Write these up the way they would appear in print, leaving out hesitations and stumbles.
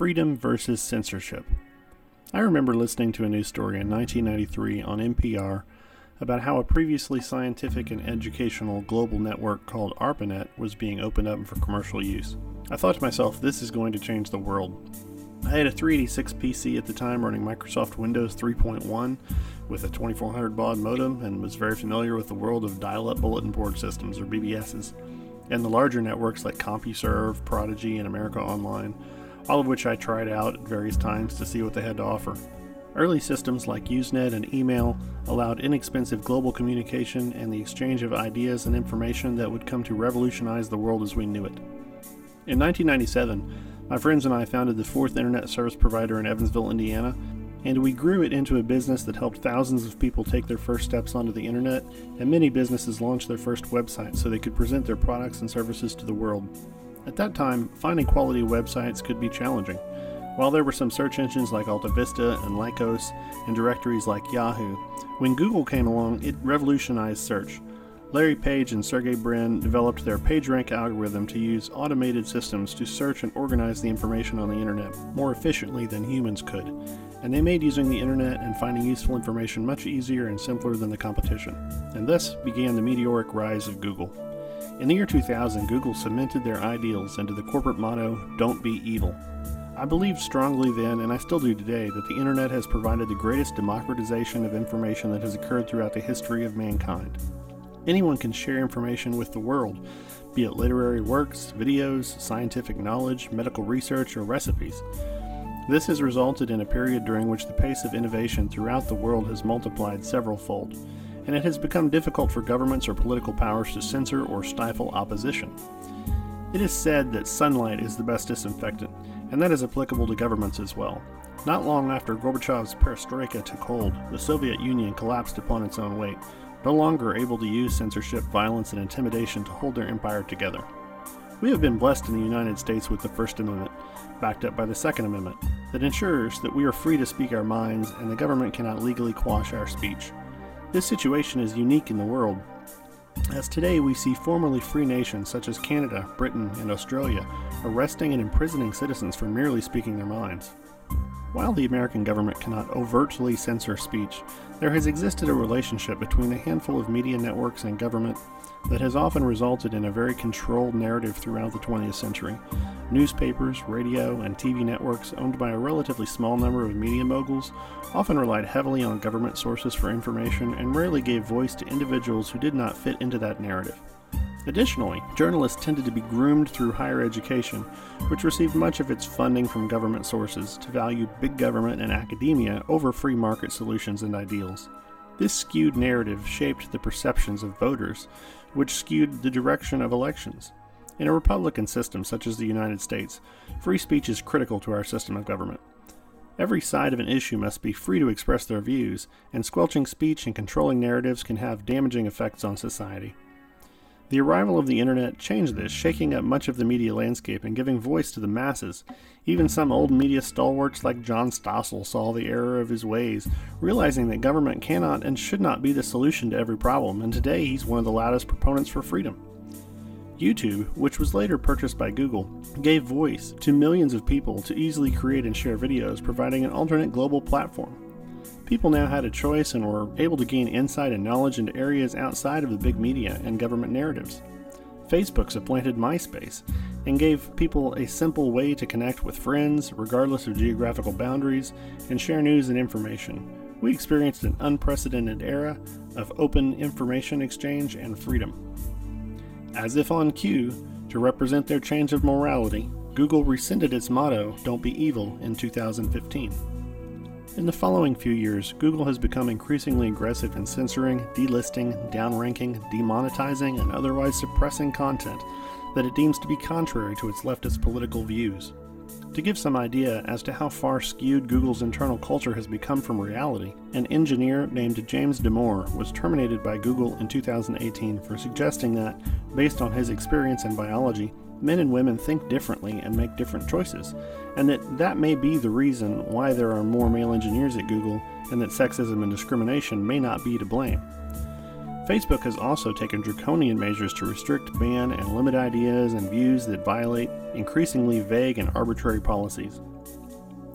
Freedom versus Censorship. I remember listening to a news story in 1993 on NPR about how a previously scientific and educational global network called ARPANET was being opened up for commercial use. I thought to myself, this is going to change the world. I had a 386 PC at the time running Microsoft Windows 3.1 with a 2400 baud modem and was very familiar with the world of dial-up bulletin board systems, or BBSs, and the larger networks like CompuServe, Prodigy, and America Online, all of which I tried out at various times to see what they had to offer. Early systems like Usenet and email allowed inexpensive global communication and the exchange of ideas and information that would come to revolutionize the world as we knew it. In 1997, my friends and I founded the fourth internet service provider in Evansville, Indiana, and we grew it into a business that helped thousands of people take their first steps onto the internet, and many businesses launched their first websites so they could present their products and services to the world. At that time, finding quality websites could be challenging. While there were some search engines like Alta Vista and Lycos and directories like Yahoo, when Google came along, it revolutionized search. Larry Page and Sergey Brin developed their PageRank algorithm to use automated systems to search and organize the information on the internet more efficiently than humans could, and they made using the internet and finding useful information much easier and simpler than the competition, and thus began the meteoric rise of Google. In the year 2000, Google cemented their ideals into the corporate motto, "Don't be evil." I believed strongly then, and I still do today, that the internet has provided the greatest democratization of information that has occurred throughout the history of mankind. Anyone can share information with the world, be it literary works, videos, scientific knowledge, medical research, or recipes. This has resulted in a period during which the pace of innovation throughout the world has multiplied several-fold, and it has become difficult for governments or political powers to censor or stifle opposition. It is said that sunlight is the best disinfectant, and that is applicable to governments as well. Not long after Gorbachev's perestroika took hold, the Soviet Union collapsed upon its own weight, no longer able to use censorship, violence, and intimidation to hold their empire together. We have been blessed in the United States with the First Amendment, backed up by the Second Amendment, that ensures that we are free to speak our minds and the government cannot legally quash our speech. This situation is unique in the world, as today we see formerly free nations such as Canada, Britain, and Australia arresting and imprisoning citizens for merely speaking their minds. While the American government cannot overtly censor speech, there has existed a relationship between a handful of media networks and government that has often resulted in a very controlled narrative throughout the 20th century. Newspapers, radio, and TV networks owned by a relatively small number of media moguls often relied heavily on government sources for information and rarely gave voice to individuals who did not fit into that narrative. Additionally, journalists tended to be groomed through higher education, which received much of its funding from government sources, to value big government and academia over free market solutions and ideals. This skewed narrative shaped the perceptions of voters, which skewed the direction of elections. In a republican system such as the United States, free speech is critical to our system of government. Every side of an issue must be free to express their views, and squelching speech and controlling narratives can have damaging effects on society. The arrival of the internet changed this, shaking up much of the media landscape and giving voice to the masses. Even some old media stalwarts like John Stossel saw the error of his ways, realizing that government cannot and should not be the solution to every problem, and today he's one of the loudest proponents for freedom. YouTube, which was later purchased by Google, gave voice to millions of people to easily create and share videos, providing an alternate global platform. People now had a choice and were able to gain insight and knowledge into areas outside of the big media and government narratives. Facebook supplanted MySpace and gave people a simple way to connect with friends, regardless of geographical boundaries, and share news and information. We experienced an unprecedented era of open information exchange and freedom. As if on cue, to represent their change of morality, Google rescinded its motto, "Don't be evil," in 2015. In the following few years, Google has become increasingly aggressive in censoring, delisting, downranking, demonetizing, and otherwise suppressing content that it deems to be contrary to its leftist political views. To give some idea as to how far skewed Google's internal culture has become from reality, an engineer named James Damore was terminated by Google in 2018 for suggesting that, based on his experience in biology, men and women think differently and make different choices, and that may be the reason why there are more male engineers at Google, and that sexism and discrimination may not be to blame. Facebook has also taken draconian measures to restrict, ban, and limit ideas and views that violate increasingly vague and arbitrary policies.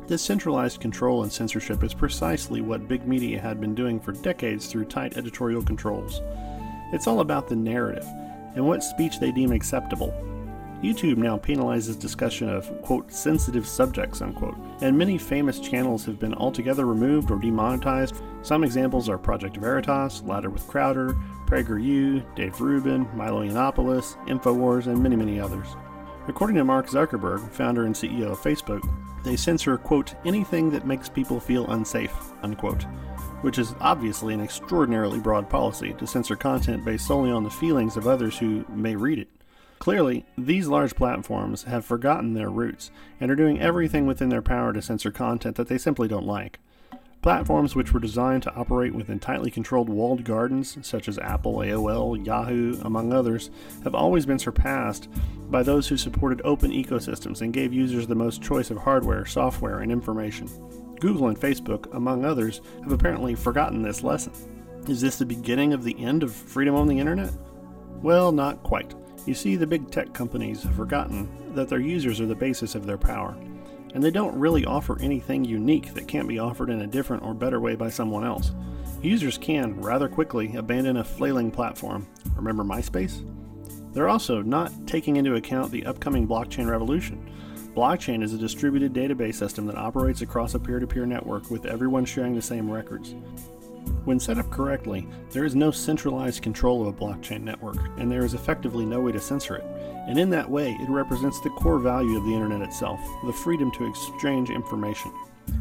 This centralized control and censorship is precisely what big media had been doing for decades through tight editorial controls. It's all about the narrative and what speech they deem acceptable. YouTube now penalizes discussion of, quote, sensitive subjects, unquote, and many famous channels have been altogether removed or demonetized. Some examples are Project Veritas, Ladder with Crowder, PragerU, Dave Rubin, Milo Yiannopoulos, InfoWars, and many, many others. According to Mark Zuckerberg, founder and CEO of Facebook, they censor, quote, anything that makes people feel unsafe, unquote, which is obviously an extraordinarily broad policy to censor content based solely on the feelings of others who may read it. Clearly, these large platforms have forgotten their roots and are doing everything within their power to censor content that they simply don't like. Platforms which were designed to operate within tightly controlled walled gardens, such as Apple, AOL, Yahoo, among others, have always been surpassed by those who supported open ecosystems and gave users the most choice of hardware, software, and information. Google and Facebook, among others, have apparently forgotten this lesson. Is this the beginning of the end of freedom on the internet? Well, not quite. You see, the big tech companies have forgotten that their users are the basis of their power, and they don't really offer anything unique that can't be offered in a different or better way by someone else. Users can, rather quickly, abandon a flailing platform. Remember MySpace? They're also not taking into account the upcoming blockchain revolution. Blockchain is a distributed database system that operates across a peer-to-peer network with everyone sharing the same records. When set up correctly, there is no centralized control of a blockchain network, and there is effectively no way to censor it. And in that way, it represents the core value of the internet itself, the freedom to exchange information.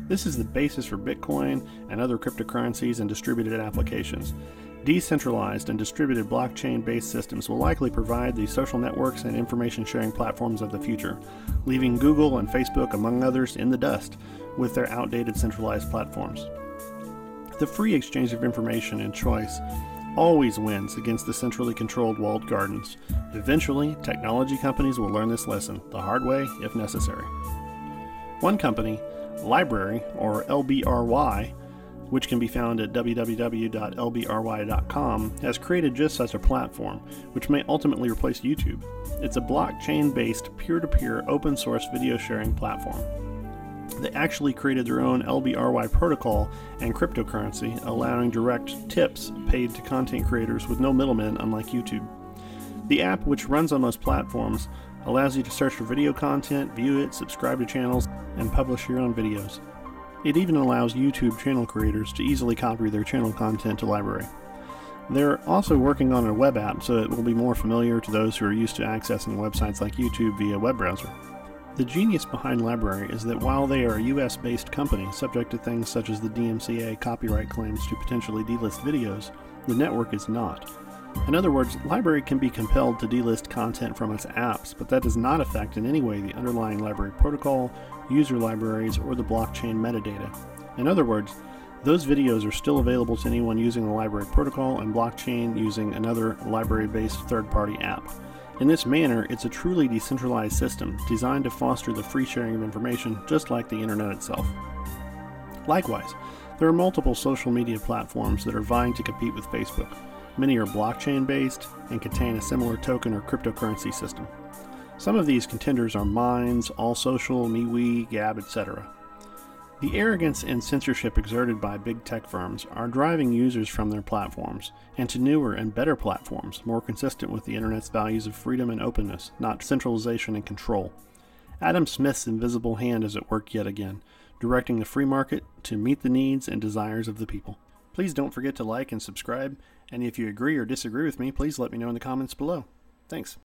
This is the basis for Bitcoin and other cryptocurrencies and distributed applications. Decentralized and distributed blockchain-based systems will likely provide the social networks and information-sharing platforms of the future, leaving Google and Facebook, among others, in the dust with their outdated centralized platforms. The free exchange of information and choice always wins against the centrally controlled walled gardens. Eventually, technology companies will learn this lesson, the hard way if necessary. One company, Library, or LBRY, which can be found at www.lbry.com, has created just such a platform, which may ultimately replace YouTube. It's a blockchain-based, peer-to-peer, open-source video sharing platform. They actually created their own LBRY protocol and cryptocurrency, allowing direct tips paid to content creators with no middlemen, unlike YouTube. The app, which runs on most platforms, allows you to search for video content, view it, subscribe to channels, and publish your own videos. It even allows YouTube channel creators to easily copy their channel content to Library. They're also working on a web app, so it will be more familiar to those who are used to accessing websites like YouTube via web browser. The genius behind Library is that while they are a US-based company subject to things such as the DMCA copyright claims to potentially delist videos, the network is not. In other words, Library can be compelled to delist content from its apps, but that does not affect in any way the underlying Library protocol, user libraries, or the blockchain metadata. In other words, those videos are still available to anyone using the Library protocol and blockchain using another Library-based third-party app. In this manner, it's a truly decentralized system designed to foster the free sharing of information just like the internet itself. Likewise, there are multiple social media platforms that are vying to compete with Facebook. Many are blockchain-based and contain a similar token or cryptocurrency system. Some of these contenders are Minds, AllSocial, MeWe, Gab, etc. The arrogance and censorship exerted by big tech firms are driving users from their platforms and to newer and better platforms more consistent with the internet's values of freedom and openness, not centralization and control. Adam Smith's invisible hand is at work yet again, directing the free market to meet the needs and desires of the people. Please don't forget to like and subscribe, and if you agree or disagree with me, please let me know in the comments below. Thanks.